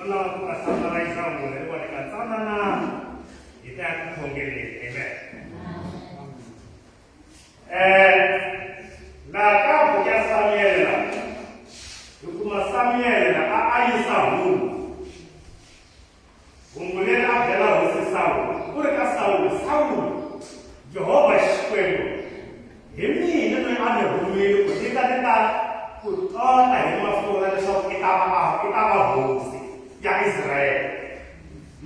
non la summarize le vuole canzone di tempo con la capo che Samuel kuma Samuel ayi Saul umulele abela hosi Saul kureka Saul Jehovah shkwelo yemi nene ane rumele kutika teta kutona himafura leswaku itava hosi ya Israel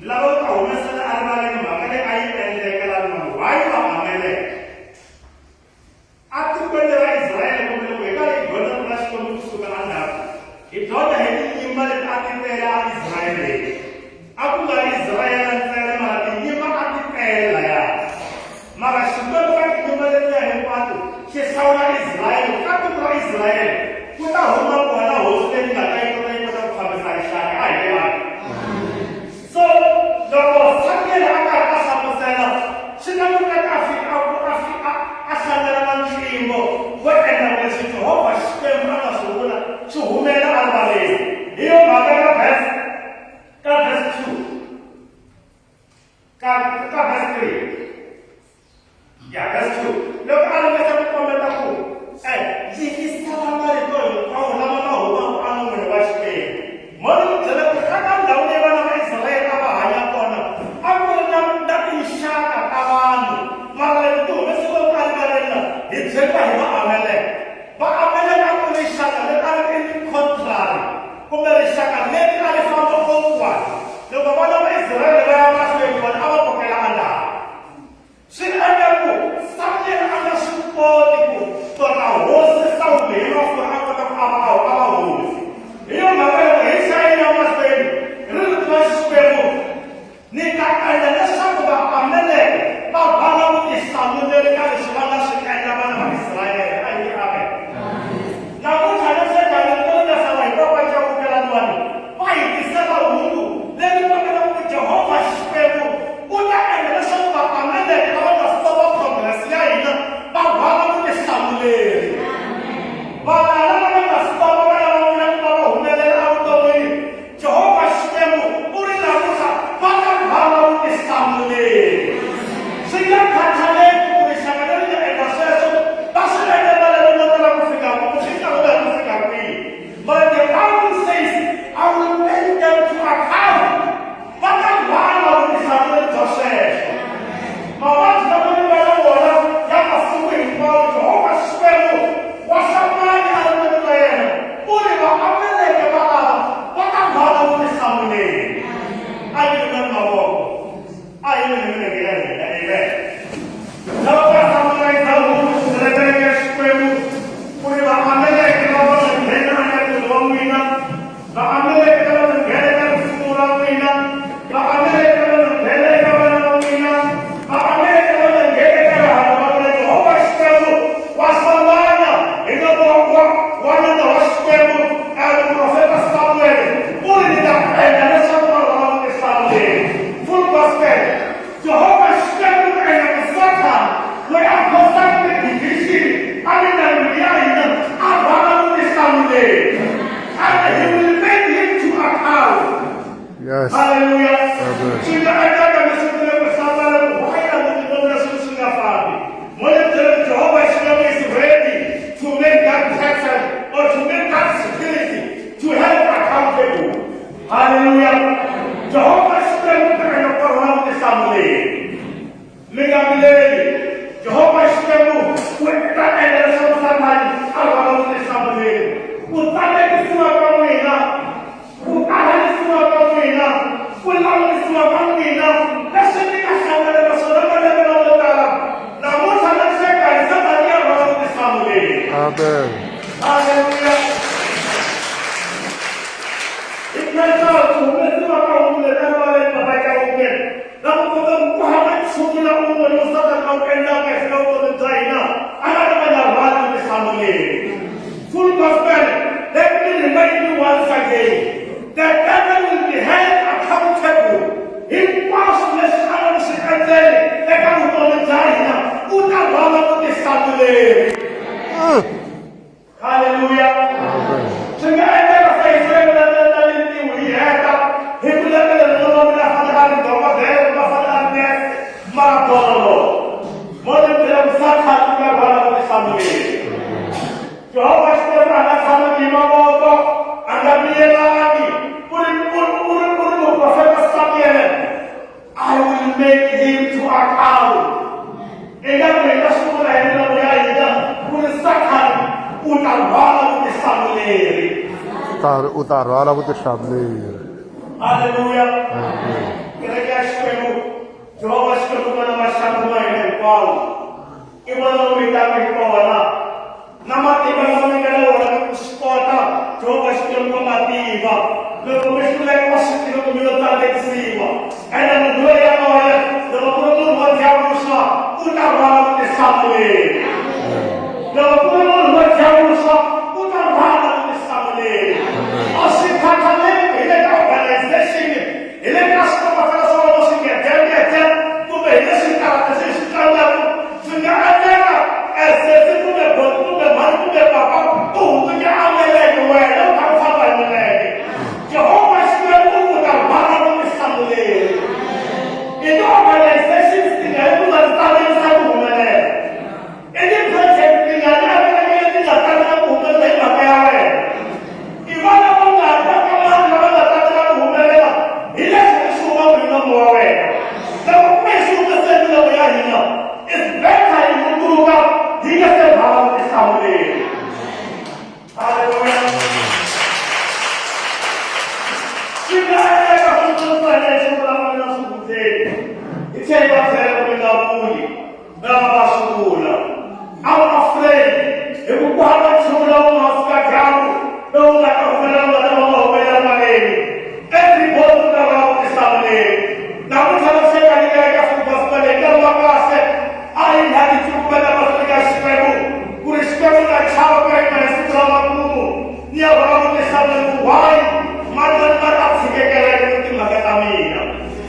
lava ta humesela arivaleni mhaka leyi a yi endlekela munhu wayi va Amaleki a tikweni ra Israel kumbe loko hi karhi hi dyondza na Xikwembu kusuka endzhaku hi dyondza hi tinyimba leti a ti tele a Israyele a ku nga ri Israyele ntsena mara tinyimba a ti tele laya mara Xikwembu ka tinyimba letiya hinkwato xi hlawula Israyele ka tiko ra Israyele ku ta huma kona hosi leyi nga ta yi kota ku fambisa rixaka a hi le so loko Samuel a karhi a hlamusela swi nga koteka a hlangana na ntlimbo wo endla leswi Jehovah Xikwembu a nga swi vula swi humela erivaleni hi yo mhaka ka verse 2 ka verse 3 ya verse 2 loko a ringeta ku kombeta ku yingisela marito hinkwawo lama ma humaka enon'wini wa Xikwembu mo ni byela ku eka ndhawu leyi vana va Israyele a va hanya kona a ku ri na tinxaka ta vanhu mara leti ti humesiwaka erivaleni hi byeka hi va-Amaleki va-Amaleki a ku ri rixaka leti a ri contrary kumbe rixaka leti a ri famba forward loko vana va Israyele va ya mahlweni vona a va kokela andhawu swi endla ku Samuel a nga swi koti ku tora hosi Saul hi mafurha a kota ku a va hosi hi yo mhaka loko hi hlayile mahlweni ri ri na Xikwembu ni ta endla leswaku va-Amaleki va bala vutihlamuleri ka leswi va nga swi endla vana va Israyele a yi amen namuntlha leswekale kulingasela hi kokwa cavukelaniwani va hi tisela hungu leri kokela ku Jehovah Xikwembu u ta endla leswaku va-Amaleki a va nga stopa progress ya hina va bala vutihlamuleri vanhu lava va nga stopa va lava vula ku va va humelela evuton'wini Jehovah Xikwembu u ri namuntlha va ta bala vutihlamuleri swi nga khathaleki ku rixaka leri nga endla sweswo va swi endlela lero notela ku fika ku swi hlawula ku fika kwihi but the Bible says I will take them to account va ta bala vutihlamuleri bya sweswo mavabyi lama ni nga na wona ya masiku hinkwawo Jehovah Xikwembu wa hlamali a ri ka yena u ri va-Amaleki va lava va ta bala vutihlamuleri a yi ri na mavoko a yi ri ni milenge ya hina amen lava va hlamulaiza vurevereke ya Xikwembu ku ri va-Amaleki lava va nghena eka ntirho wa n'wina va-Amaleki lava nghena eka rifumo ra n'wina va-Amaleki lava nghena eka vana va n'wina va-Amaleki lava nghena eka rihanyo ra n'wina Jehovah Xikwembu wa hlangana hi nkarhi wa nana wa Xikwembu profeta Samuel u ri ni ta endla leswaku va lava vutihlamuleri full gospel Jehovah Xikwembu ku endla ku Satan loyi a khosaka division a ri na mbilu ya hina a bala vutihlamuleri and he will make him to account. Yes. Hallelujah. Amen. Swi nga endlaka leswaku le ku hlamala ku why a vutikombe leswi swi nga fambi mo le byela Jehovah Xikwembu is ready to make that person or to make that security to help accountable. Hallelujah. Jehovah Xikwembu ku endla ku rhona vutihlamuleri mi nga vileli Jehovah Xikwembu ku ta endla leswaku Satani a rhona vutihlamuleri ku tsanekisiwa ka n'wina ku kahalisiwa ka n'wina ku langutisiwa ka n'wina leswi mi nga hlangana na swona malembe lamo tala namuntlha na hlekani Satani ya rhona vutihlamuleri Amen. Hallelujah. Ikhensa ku humesiwa ka hungu leri erivaleni va cavukela na ku kota ku hava nchumu na un'we lowu Satani a wu endlaka eka vutomi bya hina a nga ta va nga rhwali vutihlamuleri full gospel let me remind you once again that devil will be held accountable hinkwaswo leswi a nga swi endleli eka vutomi bya hina u ta rhwala vutihlamuleri Hallelujah. Amen. utarò alla voce shabli. Hallelujah. Kira-kira Jehovah shikamu na mashamuma ile kwao. Ibalo mitami kwa na. Namati bangami kana wala kushikota. Jehovah shikamu matiba. Loko mishule kwa shikiro kumilota leksiwa. Ana mudwe ya wala. Loko mudwe mwajamusha. Utabala mtesamule. Loko mudwe mwajamusha. Utabala mtesamule. Oshikatale ile organization. Ile kasma mafala sawa mosiki ya jamii ya jamii. Kumbe ile shikara shikara tunga ajara. Ese kumbe bodu kumbe mali kumbe papa. Tunga amele kwa leo kafaba ile. Jehovah shikamu utabala mtesamule. Ile organization stinga ile mtale sabu mele. Ile project stinga ile mtale sabu mele mapeawe. Ibada munga kama ndio tataka kuhumelela. Ile shughuli ndio mwawe. Ndio pesa unasema ndio yahina. It's better imuruka digase bhawa isamule. Hallelujah. Kibaya ka hunto pale shukran na sukute. Ichai batera bila puli. Na basukula. I'm afraid. Ebu kwa chula unaska jamu. Ndio unakofanya everybody around the family. Now we have said that you guys have got to make a lot of sense. I had to put a lot of respect. Who respect that child very nice to drama kumu. Near around the family. Why? Mother, not up to get a little Magatamina.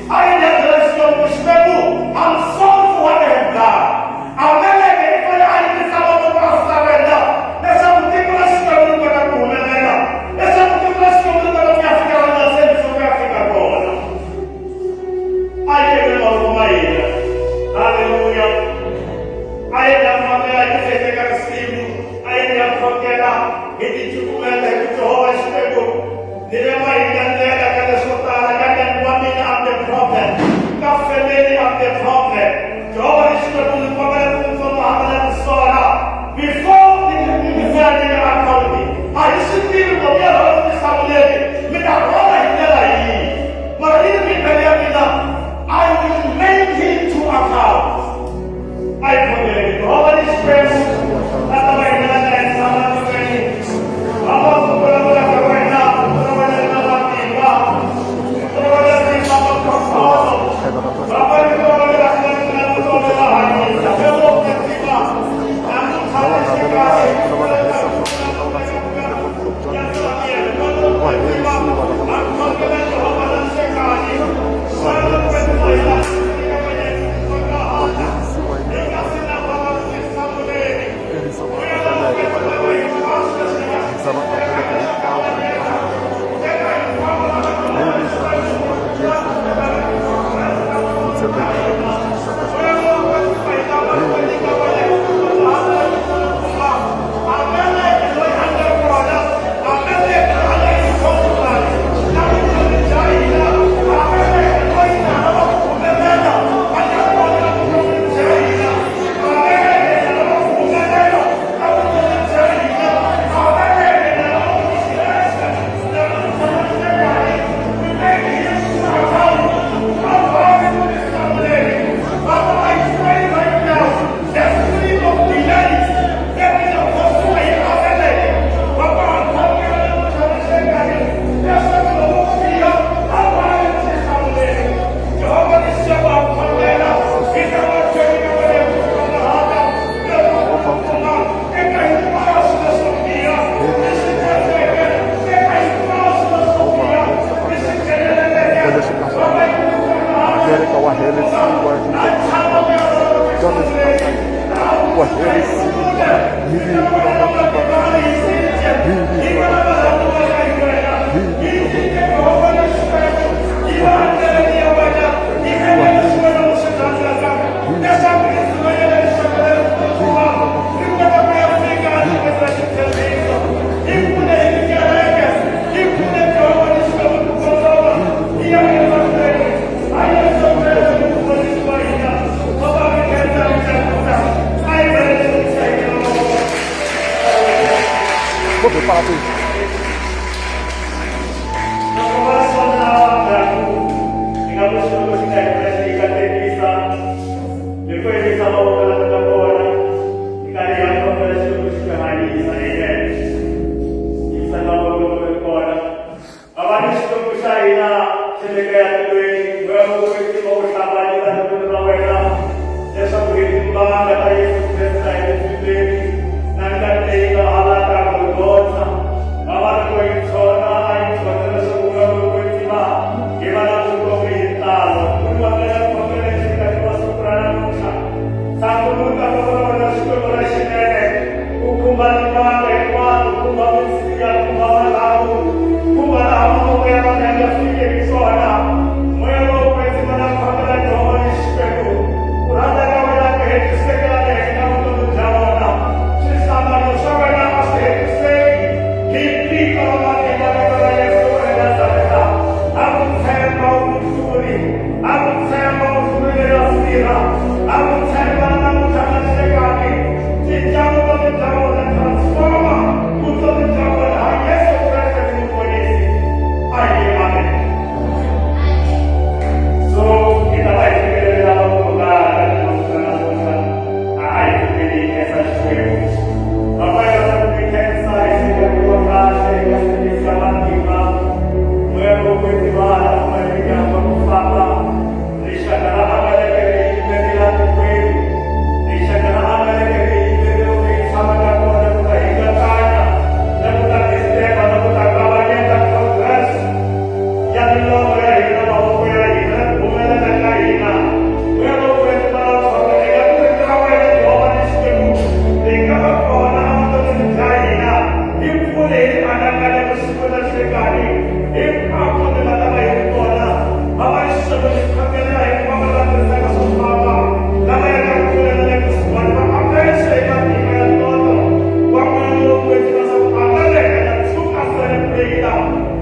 I had to respect. I'm sorry for what I have done. I'll never get it for the idea of the pastor. There's some ridiculous stuff with the woman. There's some ridiculous stuff with the African. I give them all my ear. Hallelujah. I am not going to take a sleep. I am not going to get up. It is you who are the Jehovah's people.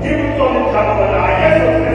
Give it to the